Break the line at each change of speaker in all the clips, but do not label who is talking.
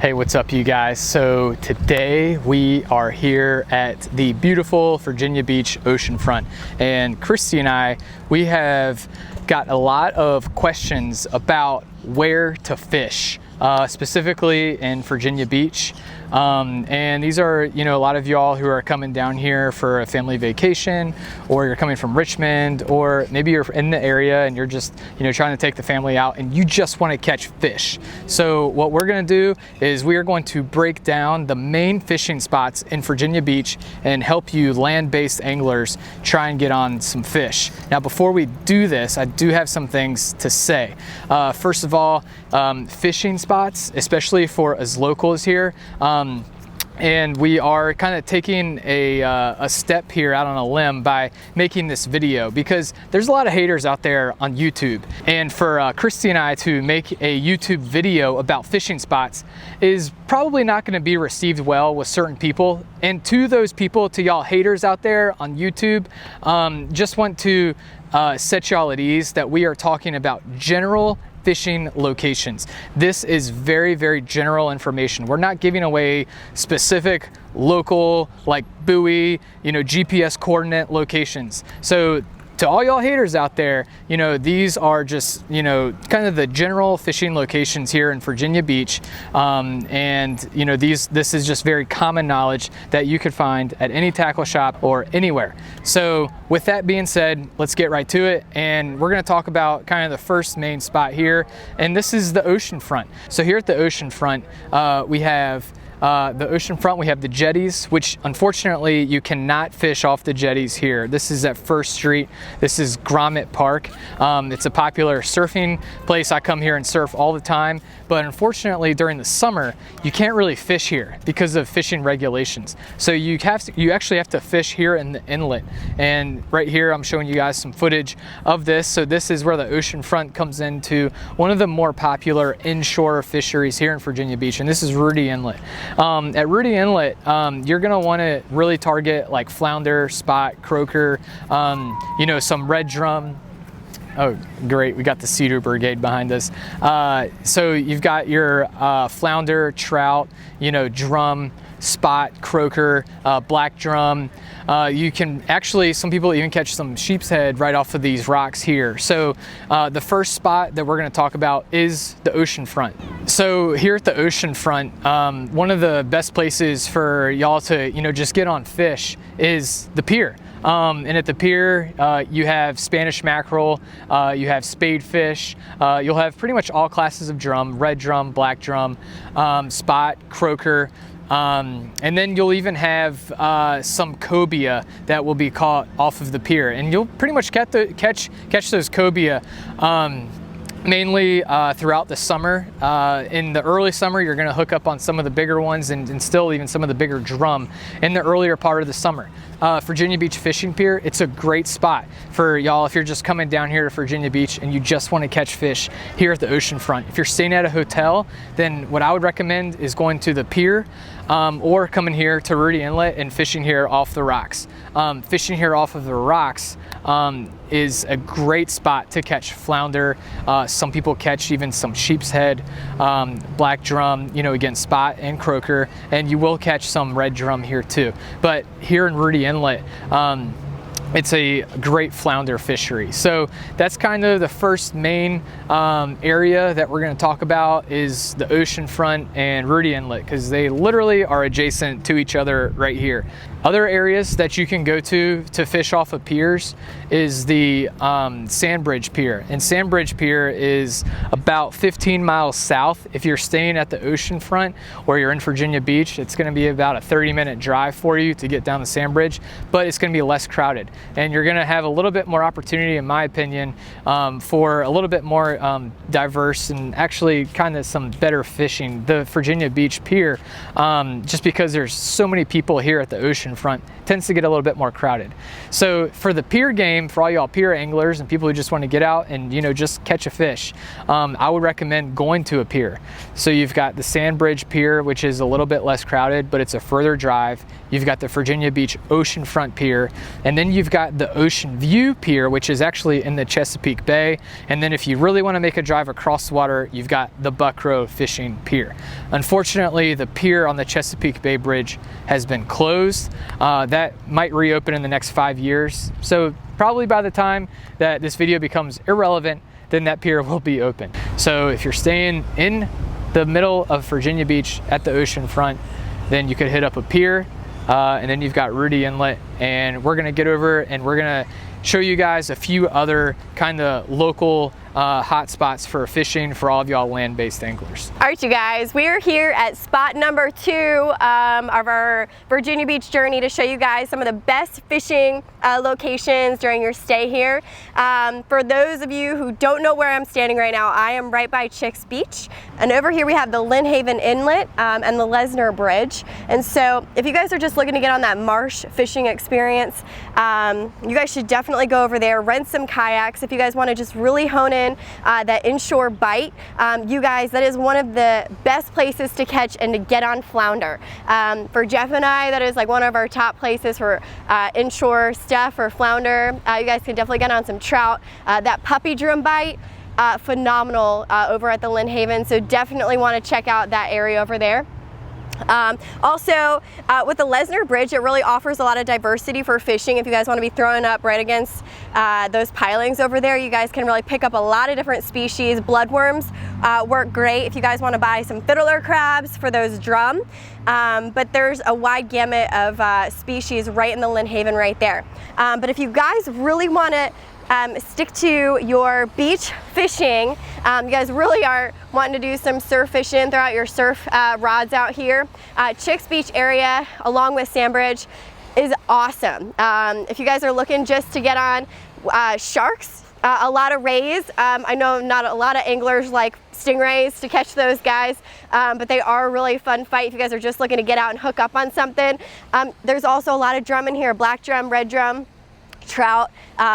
Hey, what's up you guys? So today we are here at the beautiful Virginia Beach oceanfront, and Christy and I, we have got a lot of questions about where to fish, specifically in Virginia Beach. And these are, a lot of y'all who are coming down here for a family vacation, or you're coming from Richmond, or maybe you're in the area and you're just, trying to take the family out and you just want to catch fish. So what we're going to do is we are going to break down the main fishing spots in Virginia Beach and help you land-based anglers try and get on some fish. Now, before we do this, I do have some things to say. First of all, fishing spots, especially for us locals here, and we are kind of taking a step here out on a limb by making this video, because there's a lot of haters out there on YouTube. And for Christy and I to make a YouTube video about fishing spots is probably not going to be received well with certain people. And to those people, to y'all haters out there on YouTube, just want to set y'all at ease that we are talking about general fishing locations. This is very, very general information. We're not giving away specific local, like buoy, GPS coordinate locations. So to all y'all haters out there, these are just, kind of the general fishing locations here in Virginia Beach. This is just very common knowledge that you could find at any tackle shop or anywhere. So with that being said, let's get right to it. And we're gonna talk about kind of the first main spot here. And this is the oceanfront. So here at the oceanfront, we have the oceanfront, we have the jetties, which unfortunately you cannot fish off the jetties here. This is at First Street. This is Grommet Park. It's a popular surfing place. I come here and surf all the time, but unfortunately during the summer you can't really fish here because of fishing regulations. So you actually have to fish here in the inlet. And right here I'm showing you guys some footage of this. So this is where the oceanfront comes into one of the more popular inshore fisheries here in Virginia Beach, and this is Rudy Inlet. At Rudy Inlet, you're gonna want to really target like flounder, spot, croaker, some red drum. Oh, great, we got the Cedar Brigade behind us. So you've got your flounder, trout, drum, spot, croaker, black drum. You can actually, some people even catch some sheep's head right off of these rocks here. So the first spot that we're going to talk about is the oceanfront. So here at the oceanfront, one of the best places for y'all to, just get on fish is the pier. And at the pier, you have Spanish mackerel, you have spade fish, you'll have pretty much all classes of drum, red drum, black drum, spot, croaker. And then you'll even have some cobia that will be caught off of the pier, and you'll pretty much catch those cobia mainly throughout the summer. In the early summer, you're going to hook up on some of the bigger ones, and still even some of the bigger drum in the earlier part of the summer. Virginia Beach Fishing Pier, it's a great spot for y'all if you're just coming down here to Virginia Beach and you just want to catch fish here at the oceanfront. If you're staying at a hotel, then what I would recommend is going to the pier, or coming here to Rudy Inlet and fishing here off the rocks. Fishing here off of the rocks is a great spot to catch flounder. Some people catch even some sheep's head, black drum, again, spot and croaker, and you will catch some red drum here too. But here in Rudy Inlet, it's a great flounder fishery. So that's kind of the first main area that we're going to talk about, is the oceanfront and Rudy Inlet, because they literally are adjacent to each other right here. Other areas that you can go to fish off of piers is the Sandbridge Pier. And Sandbridge Pier is about 15 miles south. If you're staying at the oceanfront or you're in Virginia Beach, it's going to be about a 30-minute drive for you to get down the Sandbridge, but it's going to be less crowded. And you're going to have a little bit more opportunity, in my opinion, for a little bit more diverse and actually kind of some better fishing. The Virginia Beach Pier, just because there's so many people here at the oceanfront, tends to get a little bit more crowded. So for the pier game, for all y'all pier anglers and people who just want to get out and just catch a fish, I would recommend going to a pier. So you've got the Sandbridge Pier, which is a little bit less crowded, but it's a further drive. You've got the Virginia Beach Oceanfront Pier, and then you've you've got the Ocean View Pier, which is actually in the Chesapeake Bay. And then if you really want to make a drive across the water, you've got the Buckrow Fishing Pier. Unfortunately, the pier on the Chesapeake Bay Bridge has been closed. That might reopen in the next 5 years. So probably by the time that this video becomes irrelevant, then that pier will be open. So if you're staying in the middle of Virginia Beach at the ocean front, then you could hit up a pier, and then you've got Rudy Inlet, and we're gonna get over and we're gonna show you guys a few other kind of local hot spots for fishing for all of y'all land-based anglers.
All right, you guys, we are here at spot number 2 of our Virginia Beach journey to show you guys some of the best fishing locations during your stay here. For those of you who don't know where I'm standing right now, I am right by Chesapeake Beach, and over here we have the Lynnhaven Inlet and the Lynnhaven Bridge. And so if you guys are just looking to get on that marsh fishing experience, you guys should definitely go over there, rent some kayaks. If you guys want to just really hone in that inshore bite, you guys, that is one of the best places to catch and to get on flounder. For Jeff and I, that is like one of our top places for inshore stuff for flounder. You guys can definitely get on some trout. That puppy drum bite, phenomenal over at the Lynnhaven, so definitely want to check out that area over there. Also, with the Lynnhaven Bridge, it really offers a lot of diversity for fishing. If you guys want to be throwing up right against those pilings over there, you guys can really pick up a lot of different species. Bloodworms work great if you guys want to buy some fiddler crabs for those drum. But there's a wide gamut of species right in the Lynnhaven right there. But if you guys really want to stick to your beach fishing, you guys really are wanting to do some surf fishing, throw out your surf rods out here, Chesapeake Beach area along with Sandbridge is awesome. If you guys are looking just to get on sharks, a lot of rays, I know not a lot of anglers like stingrays to catch those guys, but they are a really fun fight if you guys are just looking to get out and hook up on something. There's also a lot of drum in here, black drum, red drum, trout,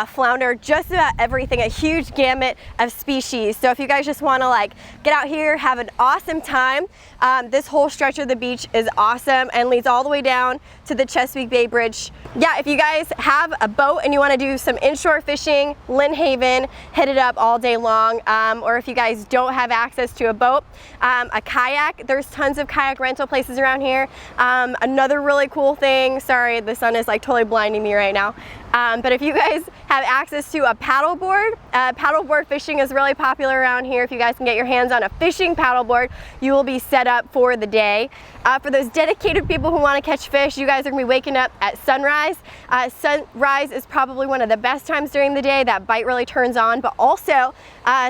flounder, just about everything, a huge gamut of species. So if you guys just want to like get out here, have an awesome time, this whole stretch of the beach is awesome and leads all the way down to the Chesapeake Bay Bridge. Yeah, if you guys have a boat and you want to do some inshore fishing, Lynnhaven, hit it up all day long. Or if you guys don't have access to a boat, a kayak, there's tons of kayak rental places around here. Another really cool thing, sorry, the sun is like totally blinding me right now. But if you guys have access to a paddleboard fishing is really popular around here. If you guys can get your hands on a fishing paddleboard, you will be set up for the day. For those dedicated people who want to catch fish, you guys are going to be waking up at sunrise. Sunrise is probably one of the best times during the day. That bite really turns on, but also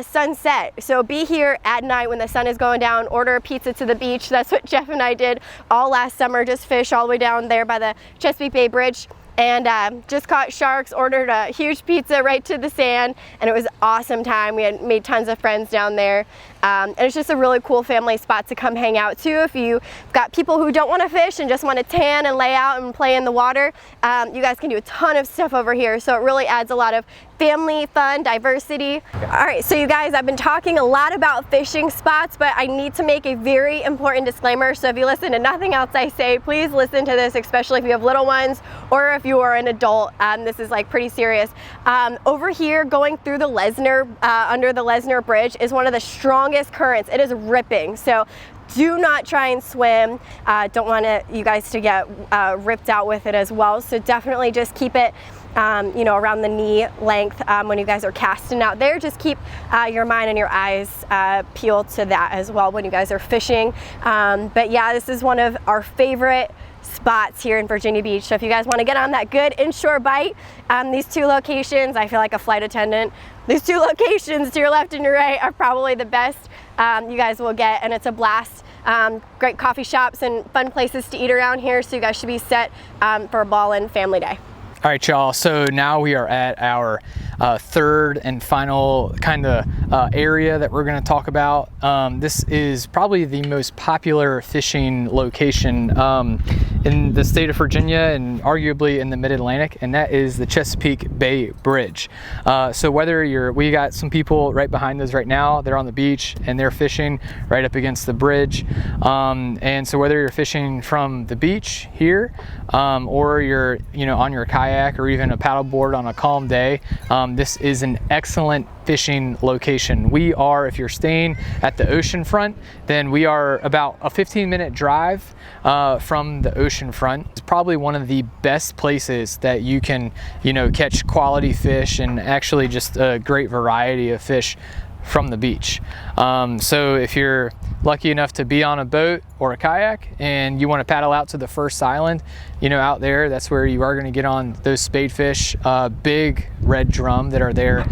sunset. So be here at night when the sun is going down, order a pizza to the beach. That's what Jeff and I did all last summer, just fish all the way down there by the Chesapeake Bay Bridge. And just caught sharks, ordered a huge pizza right to the sand, and it was an awesome time. We had made tons of friends down there. And it's just a really cool family spot to come hang out to. If you've got people who don't want to fish and just want to tan and lay out and play in the water, you guys can do a ton of stuff over here. So it really adds a lot of family fun, diversity. All right, so you guys, I've been talking a lot about fishing spots, but I need to make a very important disclaimer. So if you listen to nothing else I say, please listen to this, especially if you have little ones or if you are an adult. This is like pretty serious. Over here, going through the Lynnhaven, under the Lynnhaven Bridge is one of the strongest currents. It is ripping. So do not try and swim. Don't want you guys to get ripped out with it as well. So definitely just keep it you know, around the knee length when you guys are casting out there. Just keep your mind and your eyes peeled to that as well when you guys are fishing. But yeah, this is one of our favorite spots here in Virginia Beach. So if you guys want to get on that good inshore bite, these two locations, I feel like a flight attendant, these two locations to your left and your right are probably the best you guys will get, and it's a blast. Great coffee shops and fun places to eat around here, so you guys should be set for a ballin' family day.
All right, y'all, so now we are at our third and final kind of area that we're going to talk about. This is probably the most popular fishing location in the state of Virginia and arguably in the mid-Atlantic, and that is the Chesapeake Bay Bridge. So whether we got some people right behind us right now, they're on the beach and they're fishing right up against the bridge. And so whether you're fishing from the beach here or you're on your kayak or even a paddleboard on a calm day, this is an excellent fishing location. We are, if you're staying at the ocean front, then we are about a 15-minute drive from the ocean front. It's probably one of the best places that you can catch quality fish and actually just a great variety of fish from the beach. So if you're lucky enough to be on a boat or a kayak and you want to paddle out to the first island, out there, that's where you are going to get on those spadefish, big red drum that are there.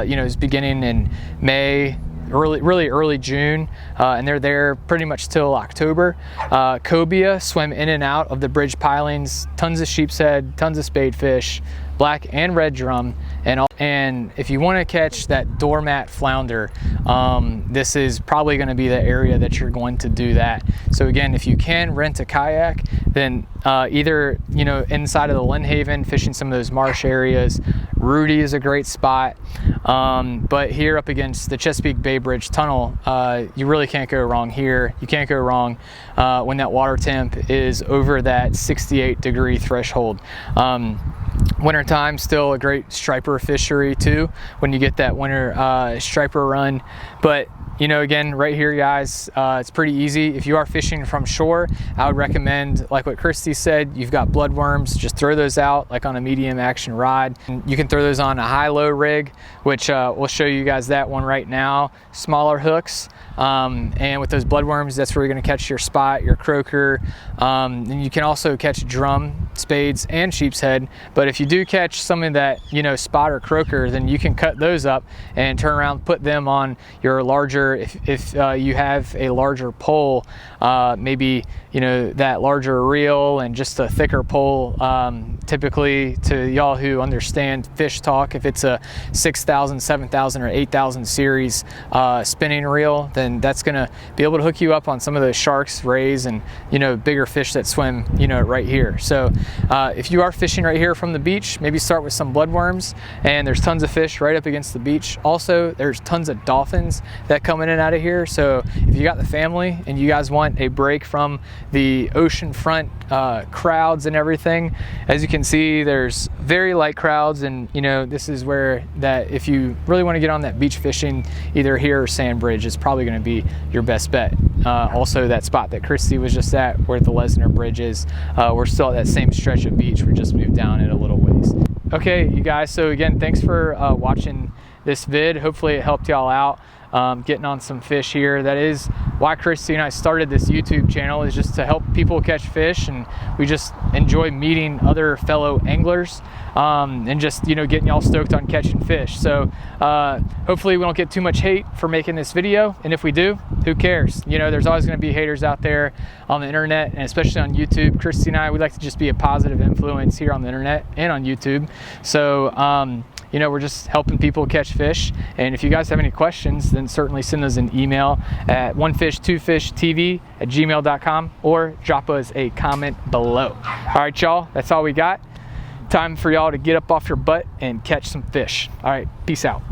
It's beginning in May, really early June, and they're there pretty much till October. Cobia swim in and out of the bridge pilings, tons of sheepshead, tons of spadefish, black and red drum, and if you want to catch that doormat flounder, this is probably going to be the area that you're going to do that. So again, if you can rent a kayak, then either inside of the Lynnhaven, fishing some of those marsh areas. Rudy is a great spot, but here up against the Chesapeake Bay Bridge tunnel, you really can't go wrong here. You can't go wrong when that water temp is over that 68-degree threshold. Wintertime, still a great striper fishery too when you get that winter striper run. But again, right here, guys, it's pretty easy. If you are fishing from shore, I would recommend, like what Christy said, you've got bloodworms, just throw those out like on a medium action rod. And you can throw those on a high-low rig, which we'll show you guys that one right now. Smaller hooks, and with those bloodworms, that's where you're going to catch your spot, your croaker. And you can also catch drum, spades, and sheep's head. But if you do catch some of that, spot or croaker, then you can cut those up and turn around, put them on your larger, if you have a larger pole, maybe that larger reel and just a thicker pole. Typically, to y'all who understand fish talk, if it's a 6,000, 7,000, or 8,000 series spinning reel, then that's going to be able to hook you up on some of those sharks, rays, and bigger fish that swim right here. So if you are fishing right here from the beach, maybe start with some bloodworms, and there's tons of fish right up against the beach. Also, there's tons of dolphins that come in and out of here. So if you got the family and you guys want a break from the oceanfront crowds and everything, as you can see, there's very light crowds, and this is where that if you really want to get on that beach fishing, either here or Sandbridge, is probably going to be your best bet. Also, that spot that Christy was just at, where the Lesnar Bridge is, we're still at that same stretch of beach. We just moved down it a little ways. Okay, you guys, so again, thanks for watching this vid. Hopefully it helped y'all out getting on some fish here. That is why Christy and I started this YouTube channel, is just to help people catch fish, and we just enjoy meeting other fellow anglers and just getting y'all stoked on catching fish. So hopefully we don't get too much hate for making this video, and if we do, who cares? There's always going to be haters out there on the internet, and especially on YouTube. Christy and I, we like to just be a positive influence here on the internet and on YouTube. So we're just helping people catch fish. And if you guys have any questions, then certainly send us an email at onefishtwofishtv@gmail.com or drop us a comment below. All right, y'all, that's all we got. Time for y'all to get up off your butt and catch some fish. All right, peace out.